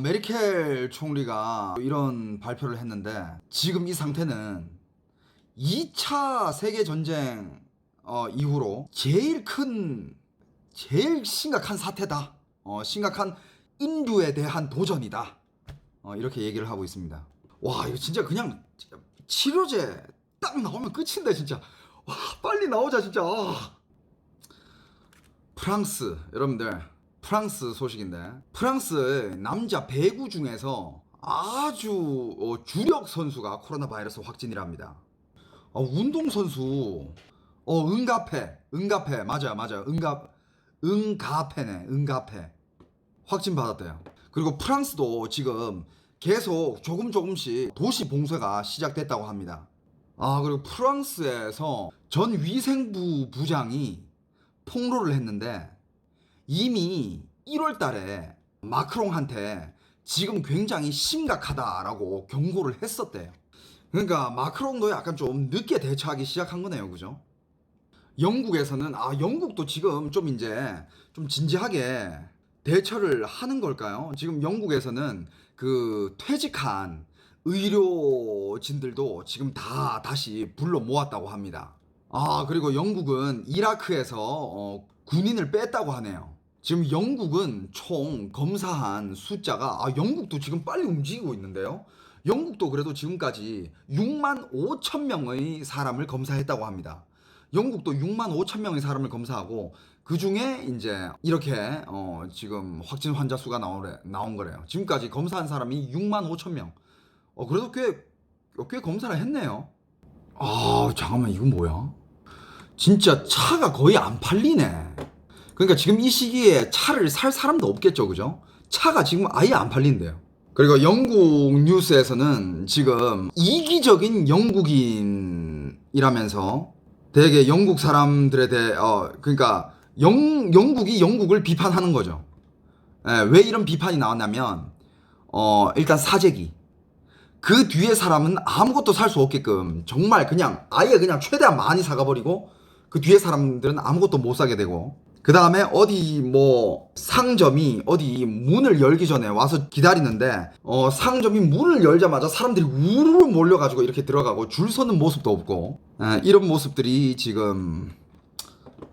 메르켈 총리가 이런 발표를 했는데 지금 이 상태는 2차 세계전쟁 이후로 제일 심각한 사태다. 심각한 인류에 대한 도전이다. 이렇게 얘기를 하고 있습니다. 와, 이거 진짜 그냥 치료제 딱 나오면 끝인데 진짜. 와, 빨리 나오자 진짜. 프랑스, 여러분들, 프랑스 소식인데, 프랑스의 남자 배구 중에서 아주 주력 선수가 코로나 바이러스 확진이랍니다. 운동선수 은가페 맞아요. 은가페 확진 받았대요. 그리고 프랑스도 지금 계속 조금씩 도시 봉쇄가 시작됐다고 합니다. 그리고 프랑스에서 전 위생부 부장이 폭로를 했는데, 이미 1월 달에 마크롱한테 지금 굉장히 심각하다라고 경고를 했었대요. 그러니까 마크롱도 약간 좀 늦게 대처하기 시작한 거네요. 그죠? 영국에서는 영국도 지금 좀 이제 좀 진지하게 대처를 하는 걸까요? 지금 영국에서는 그 퇴직한 의료진들도 지금 다 다시 불러 모았다고 합니다. 그리고 영국은 이라크에서 군인을 뺐다고 하네요. 지금 영국은 총 검사한 숫자가 영국도 지금 빨리 움직이고 있는데요. 영국도 그래도 지금까지 6만 5천 명의 사람을 검사했다고 합니다. 영국도 6만 5천 명의 사람을 검사하고 그 중에 이제 이렇게 지금 확진 환자 수가 나온 거래요. 지금까지 검사한 사람이 6만 5천 명. 그래도 꽤 검사를 했네요. 잠깐만, 이건 뭐야? 진짜 차가 거의 안 팔리네. 그러니까 지금 이 시기에 차를 살 사람도 없겠죠, 그죠? 차가 지금 아예 안 팔린대요. 그리고 영국 뉴스에서는 지금 이기적인 영국인이라면서 되게 영국 사람들에 대해 그러니까 영국이 영국을 비판하는 거죠. 왜 이런 비판이 나왔냐면 일단 사재기. 그 뒤에 사람은 아무것도 살 수 없게끔 정말 그냥 아예 그냥 최대한 많이 사가버리고, 그 뒤에 사람들은 아무것도 못 사게 되고, 그 다음에 어디 뭐 상점이 어디 문을 열기 전에 와서 기다리는데 상점이 문을 열자마자 사람들이 우르르 몰려가지고 이렇게 들어가고 줄 서는 모습도 없고, 이런 모습들이 지금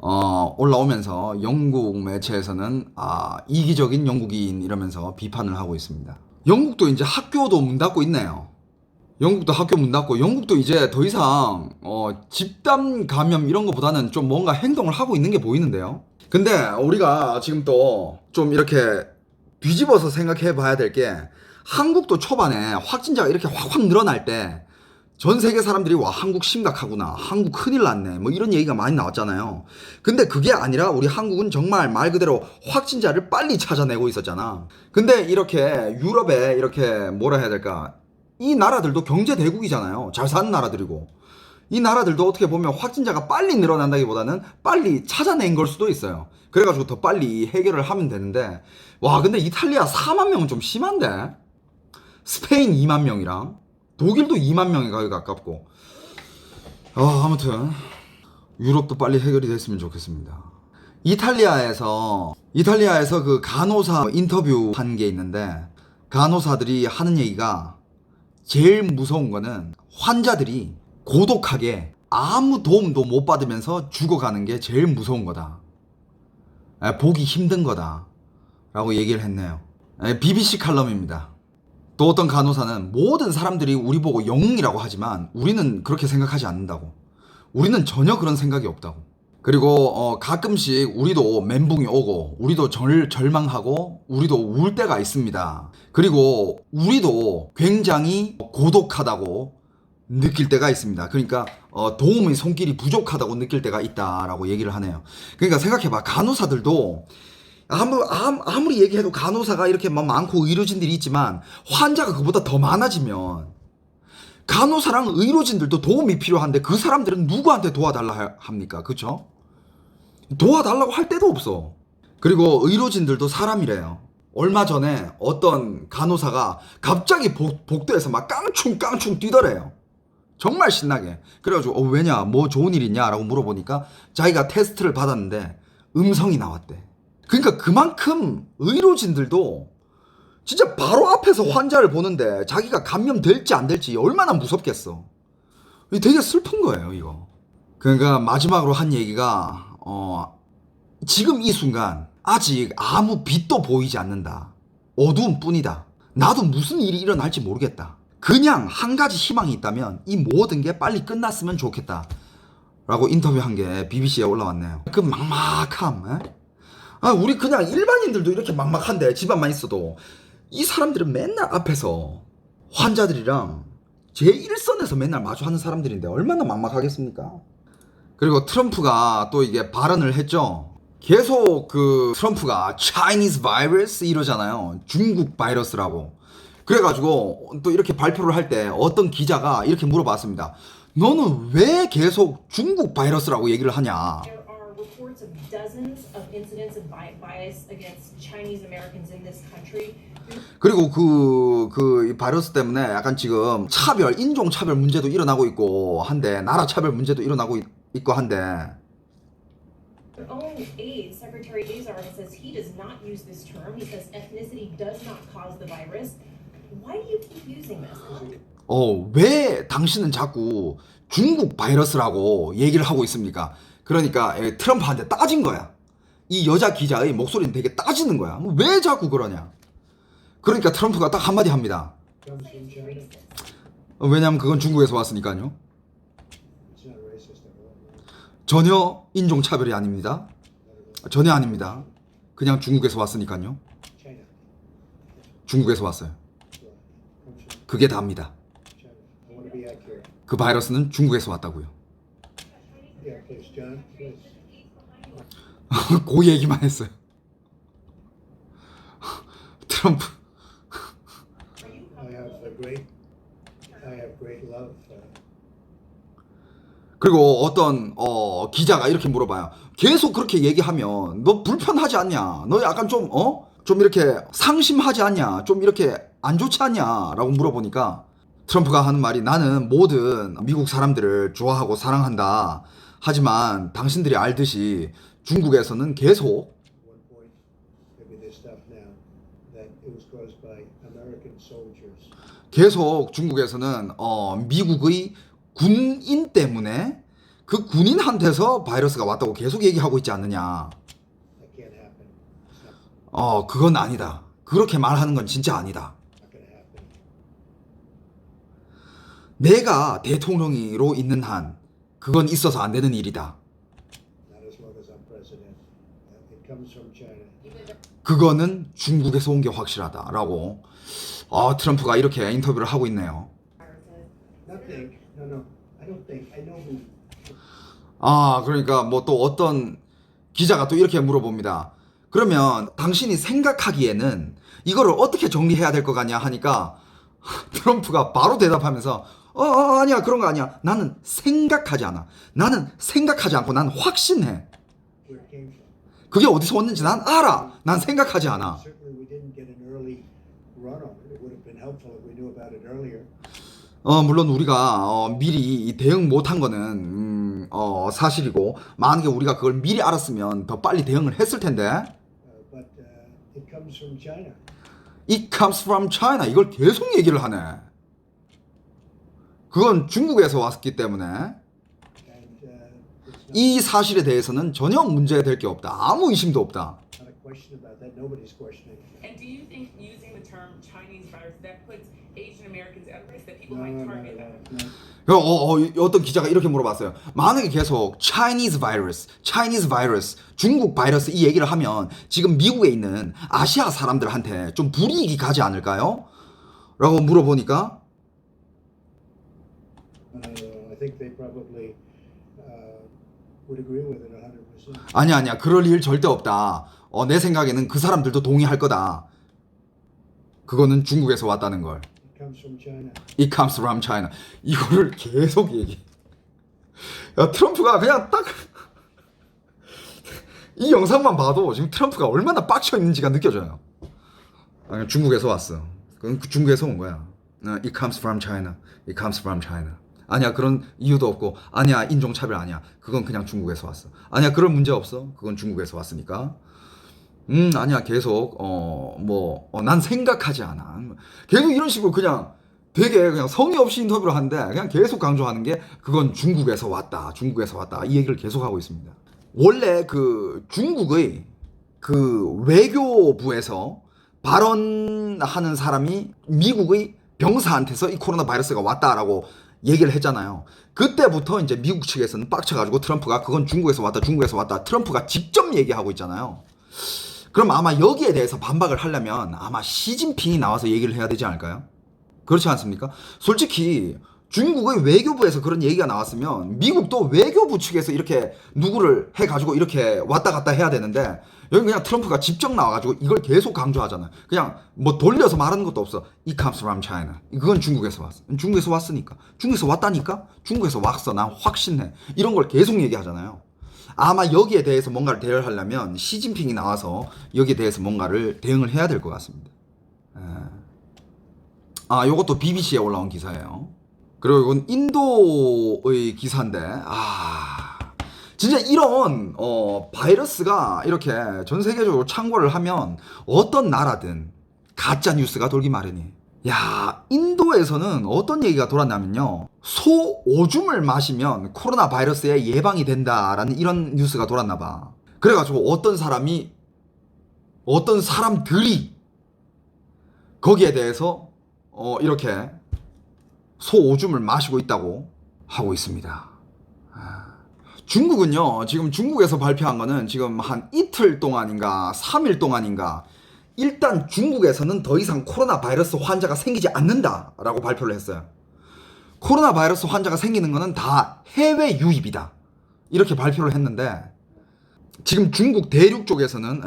올라오면서 영국 매체에서는 이기적인 영국인 이러면서 비판을 하고 있습니다. 영국도 이제 학교도 문 닫고 있네요. 영국도 학교 문 닫고, 영국도 이제 더 이상 집단 감염 이런 것보다는 좀 뭔가 행동을 하고 있는 게 보이는데요. 근데 우리가 지금 또 좀 이렇게 뒤집어서 생각해 봐야 될 게, 한국도 초반에 확진자가 이렇게 확 늘어날 때 전 세계 사람들이 와, 한국 심각하구나, 한국 큰일 났네, 뭐 이런 얘기가 많이 나왔잖아요. 근데 그게 아니라 우리 한국은 정말 말 그대로 확진자를 빨리 찾아내고 있었잖아. 근데 이렇게 유럽에 이렇게 뭐라 해야 될까, 이 나라들도 경제 대국이잖아요. 잘 사는 나라들이고, 이 나라들도 어떻게 보면 확진자가 빨리 늘어난다기보다는 빨리 찾아낸 걸 수도 있어요. 그래가지고 더 빨리 해결을 하면 되는데, 와, 근데 이탈리아 4만 명은 좀 심한데? 스페인 2만 명이랑 독일도 2만 명에 가까이 가깝고, 아무튼 유럽도 빨리 해결이 됐으면 좋겠습니다. 이탈리아에서 그 간호사 인터뷰 한 게 있는데, 간호사들이 하는 얘기가 제일 무서운 거는 환자들이 고독하게 아무 도움도 못 받으면서 죽어가는 게 제일 무서운 거다. 보기 힘든 거다 라고 얘기를 했네요. BBC 칼럼입니다. 또 어떤 간호사는 모든 사람들이 우리 보고 영웅이라고 하지만 우리는 그렇게 생각하지 않는다고. 우리는 전혀 그런 생각이 없다고. 그리고 가끔씩 우리도 멘붕이 오고, 우리도 절망하고, 우리도 울 때가 있습니다. 그리고 우리도 굉장히 고독하다고 느낄 때가 있습니다. 그러니까 도움의 손길이 부족하다고 느낄 때가 있다라고 얘기를 하네요. 그러니까 생각해봐, 간호사들도 아무리 얘기해도 간호사가 이렇게 많고 의료진들이 있지만, 환자가 그보다 더 많아지면 간호사랑 의료진들도 도움이 필요한데 그 사람들은 누구한테 도와달라 합니까? 그쵸? 도와달라고 할 데도 없어. 그리고 의료진들도 사람이래요. 얼마 전에 어떤 간호사가 갑자기 복도에서 막 깡충 뛰더래요. 정말 신나게. 그래가지고 왜냐, 뭐 좋은 일 있냐 라고 물어보니까 자기가 테스트를 받았는데 음성이 나왔대. 그러니까 그만큼 의료진들도 진짜 바로 앞에서 환자를 보는데 자기가 감염될지 안 될지 얼마나 무섭겠어. 이게 되게 슬픈 거예요, 이거. 그러니까 마지막으로 한 얘기가 지금 이 순간 아직 아무 빛도 보이지 않는다. 어두운 뿐이다. 나도 무슨 일이 일어날지 모르겠다. 그냥 한 가지 희망이 있다면 이 모든 게 빨리 끝났으면 좋겠다. 라고 인터뷰한 게 BBC에 올라왔네요. 그 막막함. 우리 그냥 일반인들도 이렇게 막막한데 집안만 있어도 이 사람들은 맨날 앞에서 환자들이랑 제1선에서 맨날 마주하는 사람들인데 얼마나 막막하겠습니까? 그리고 트럼프가 또 이게 발언을 했죠. 계속 그 트럼프가 Chinese virus 이러잖아요. 중국 바이러스라고. 그래가지고 또 이렇게 발표를 할 때 어떤 기자가 이렇게 물어봤습니다. 너는 왜 계속 중국 바이러스라고 얘기를 하냐? There are reports of dozens of incidents of bias against Chinese Americans in this country. 그리고 이 바이러스 때문에 약간 지금 인종 차별 문제도 일어나고 있고 한데, 나라 차별 문제도 일어나고 있고 한데. Their own aide, Secretary Azar, says he does not use this term. He says ethnicity does not cause the virus. Why do you keep using this? 왜 당신은 자꾸 중국 바이러스라고 얘기를 하고 있습니까? 그러니까 트럼프한테 따진 거야. 이 여자 기자의 목소리는 되게 따지는 거야. 왜 자꾸 그러냐? 그러니까 트럼프가 딱 한마디 합니다. 왜냐면 그건 중국에서 왔으니까요. 전혀 인종차별이 아닙니다. 전혀 아닙니다. 그냥 중국에서 왔으니까요. 중국에서 왔어요. 그게 다입니다. 그 바이러스는 중국에서 왔다고요. 그 얘기만 했어요. 트럼프. 그리고 어떤 기자가 이렇게 물어봐요. 계속 그렇게 얘기하면 너 불편하지 않냐? 너 약간 좀 이렇게 상심하지 않냐? 좀 이렇게 안 좋지 않냐? 라고 물어보니까 트럼프가 하는 말이, 나는 모든 미국 사람들을 좋아하고 사랑한다. 하지만 당신들이 알듯이 중국에서는 계속 중국에서는 미국의 군인 때문에 그 군인한테서 바이러스가 왔다고 계속 얘기하고 있지 않느냐. 그건 아니다. 그렇게 말하는 건 진짜 아니다. 내가 대통령으로 있는 한 그건 있어서 안 되는 일이다. 그거는 중국에서 온 게 확실하다라고 트럼프가 이렇게 인터뷰를 하고 있네요. 그러니까 뭐 또 어떤 기자가 또 이렇게 물어봅니다. 그러면 당신이 생각하기에는 이거를 어떻게 정리해야 될 것 같냐 하니까 트럼프가 바로 대답하면서 아니야, 그런 거 아니야. 나는 생각하지 않아. 나는 생각하지 않고 난 확신해. 그게 어디서 왔는지 난 알아. 난 생각하지 않아. 물론 우리가 미리 대응 못한 거는 사실이고, 만약에 우리가 그걸 미리 알았으면 더 빨리 대응을 했을 텐데. It comes from China. 이걸 계속 얘기를 하네. 그건 중국에서 왔기 때문에 이 사실에 대해서는 전혀 문제될 게 없다. 아무 의심도 없다. And do you think using the term Chinese virus that puts Asian Americans at risk, that people might target that? 어떤 기자가 이렇게 물어봤어요. 만약에 계속 Chinese virus, 중국 바이러스 이 얘기를 하면 지금 미국에 있는 아시아 사람들한테 좀 불이익이 가지 않을까요? 라고 물어보니까 아니야, 그럴 일 절대 없다. 내 생각에는 그 사람들도 동의할 거다. 그거는 중국에서 왔다는 걸. It comes from China. 이거를 계속 얘기해. 트럼프가 그냥 딱 이 영상만 봐도 지금 트럼프가 얼마나 빡쳐 있는지가 느껴져요. 중국에서 왔어. 그건 중국에서 온 거야. It comes from China. It comes from China. 아니야, 그런 이유도 없고, 아니야, 인종차별 아니야. 그건 그냥 중국에서 왔어. 아니야, 그런 문제 없어. 그건 중국에서 왔으니까. 아니야. 계속 난 생각하지 않아. 계속 이런 식으로 그냥 되게 그냥 성의 없이 인터뷰를 하는데 그냥 계속 강조하는 게 그건 중국에서 왔다. 중국에서 왔다. 이 얘기를 계속 하고 있습니다. 원래 그 중국의 그 외교부에서 발언하는 사람이 미국의 병사한테서 이 코로나 바이러스가 왔다라고 얘기를 했잖아요. 그때부터 이제 미국 측에서는 빡쳐가지고 트럼프가 그건 중국에서 왔다, 중국에서 왔다. 트럼프가 직접 얘기하고 있잖아요. 그럼 아마 여기에 대해서 반박을 하려면 아마 시진핑이 나와서 얘기를 해야 되지 않을까요? 그렇지 않습니까? 솔직히 중국의 외교부에서 그런 얘기가 나왔으면 미국도 외교부 측에서 이렇게 누구를 해가지고 이렇게 왔다 갔다 해야 되는데 여기 그냥 트럼프가 직접 나와가지고 이걸 계속 강조하잖아요. 그냥 뭐 돌려서 말하는 것도 없어. It comes from China. 그건 중국에서 왔어. 중국에서 왔으니까. 중국에서 왔다니까? 중국에서 왔어. 난 확신해. 이런 걸 계속 얘기하잖아요. 아마 여기에 대해서 뭔가를 대응하려면 시진핑이 나와서 여기에 대해서 뭔가를 대응을 해야 될 것 같습니다. 요것도 BBC에 올라온 기사예요. 그리고 이건 인도의 기사인데, 진짜 이런, 바이러스가 이렇게 전 세계적으로 창궐을 하면 어떤 나라든 가짜 뉴스가 돌기 마련이에요. 야, 인도에서는 어떤 얘기가 돌았냐면요. 소 오줌을 마시면 코로나 바이러스에 예방이 된다라는 이런 뉴스가 돌았나봐. 그래가지고 어떤 사람들이 거기에 대해서 이렇게 소 오줌을 마시고 있다고 하고 있습니다. 중국은요, 지금 중국에서 발표한 거는 지금 한 이틀 동안인가, 3일 동안인가, 일단 중국에서는 더 이상 코로나 바이러스 환자가 생기지 않는다라고 발표를 했어요. 코로나 바이러스 환자가 생기는 거는 다 해외 유입이다. 이렇게 발표를 했는데, 지금 중국 대륙 쪽에서는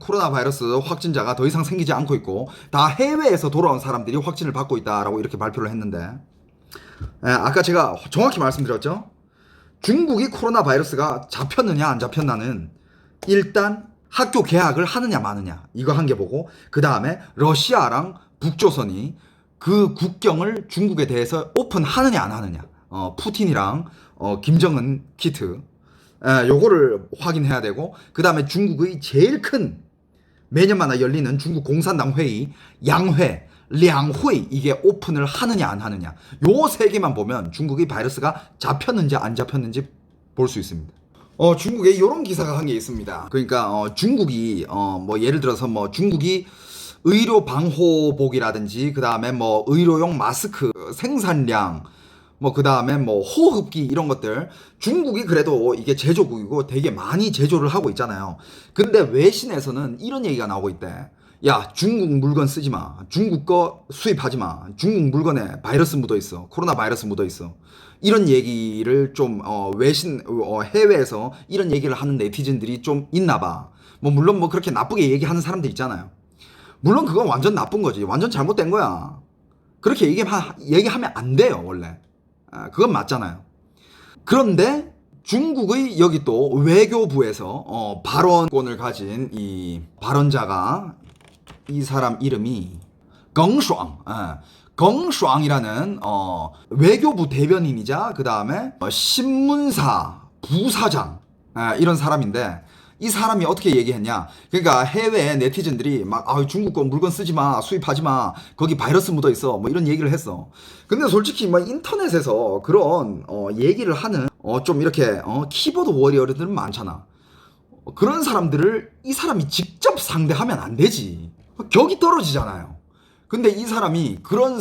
코로나 바이러스 확진자가 더 이상 생기지 않고 있고 다 해외에서 돌아온 사람들이 확진을 받고 있다라고 이렇게 발표를 했는데 아까 제가 정확히 말씀드렸죠. 중국이 코로나 바이러스가 잡혔느냐 안 잡혔나는 일단 학교 개학을 하느냐 마느냐 이거 한 개 보고 그 다음에 러시아랑 북조선이 그 국경을 중국에 대해서 오픈하느냐 안 하느냐 푸틴이랑 김정은 키트 요거를 확인해야 되고 그 다음에 중국의 제일 큰 매년마다 열리는 중국 공산당 회의 양회 량회 이게 오픈을 하느냐 안 하느냐 요 세 개만 보면 중국의 바이러스가 잡혔는지 안 잡혔는지 볼 수 있습니다. 중국에 요런 기사가 한 게 있습니다. 그러니까 중국이 뭐 예를 들어서 뭐 중국이 의료 방호복이라든지 그 다음에 뭐 의료용 마스크 생산량 뭐 그 다음에 뭐 호흡기 이런 것들 중국이 그래도 이게 제조국이고 되게 많이 제조를 하고 있잖아요. 근데 외신에서는 이런 얘기가 나오고 있대. 야, 중국 물건 쓰지 마. 중국 거 수입하지 마. 중국 물건에 바이러스 묻어 있어. 코로나 바이러스 묻어 있어. 이런 얘기를 좀 외신 해외에서 이런 얘기를 하는 네티즌들이 좀 있나 봐. 뭐 물론 뭐 그렇게 나쁘게 얘기하는 사람들 있잖아요. 물론 그건 완전 나쁜 거지. 완전 잘못된 거야. 그렇게 얘기하면 안 돼요, 원래. 그건 맞잖아요. 그런데 중국의 여기 또 외교부에서 발언권을 가진 이 발언자가 이 사람 이름이 耿슈앙이라는 외교부 대변인이자 그 다음에 신문사 부사장 이런 사람인데 이 사람이 어떻게 얘기했냐. 그러니까 해외 네티즌들이 막 중국 거 물건 쓰지 마, 수입하지 마, 거기 바이러스 묻어 있어, 뭐 이런 얘기를 했어. 근데 솔직히 막 인터넷에서 그런 얘기를 하는 좀 이렇게 키보드 워리어들은 많잖아. 그런 사람들을 이 사람이 직접 상대하면 안 되지. 격이 떨어지잖아요. 근데 이 사람이 그런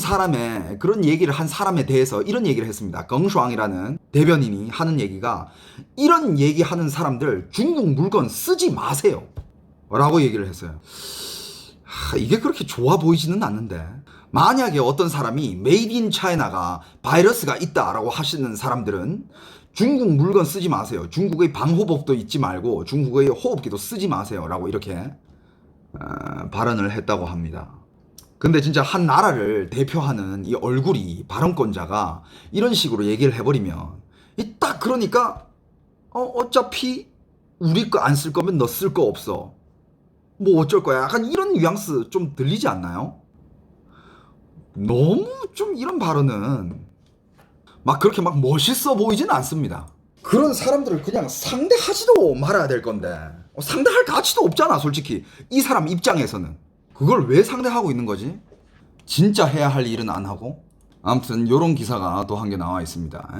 얘기를 한 사람에 대해서 이런 얘기를 했습니다. 耿슈앙이라는 대변인이 하는 얘기가 이런 얘기하는 사람들 중국 물건 쓰지 마세요 라고 얘기를 했어요. 이게 그렇게 좋아 보이지는 않는데 만약에 어떤 사람이 메이드 인 차이나가 바이러스가 있다라고 하시는 사람들은 중국 물건 쓰지 마세요. 중국의 방호복도 잊지 말고 중국의 호흡기도 쓰지 마세요 라고 이렇게 발언을 했다고 합니다. 근데 진짜 한 나라를 대표하는 이 얼굴이 발언권자가 이런 식으로 얘기를 해버리면 딱 그러니까 어차피 우리 거 안 쓸 거면 너 쓸 거 없어. 뭐 어쩔 거야. 약간 이런 뉘앙스 좀 들리지 않나요? 너무 좀 이런 발언은 막 그렇게 막 멋있어 보이진 않습니다. 그런 사람들을 그냥 상대하지도 말아야 될 건데 상대할 가치도 없잖아, 솔직히. 이 사람 입장에서는. 그걸 왜 상대하고 있는 거지? 진짜 해야 할 일은 안 하고. 아무튼 요런 기사가 또 한 개 나와 있습니다.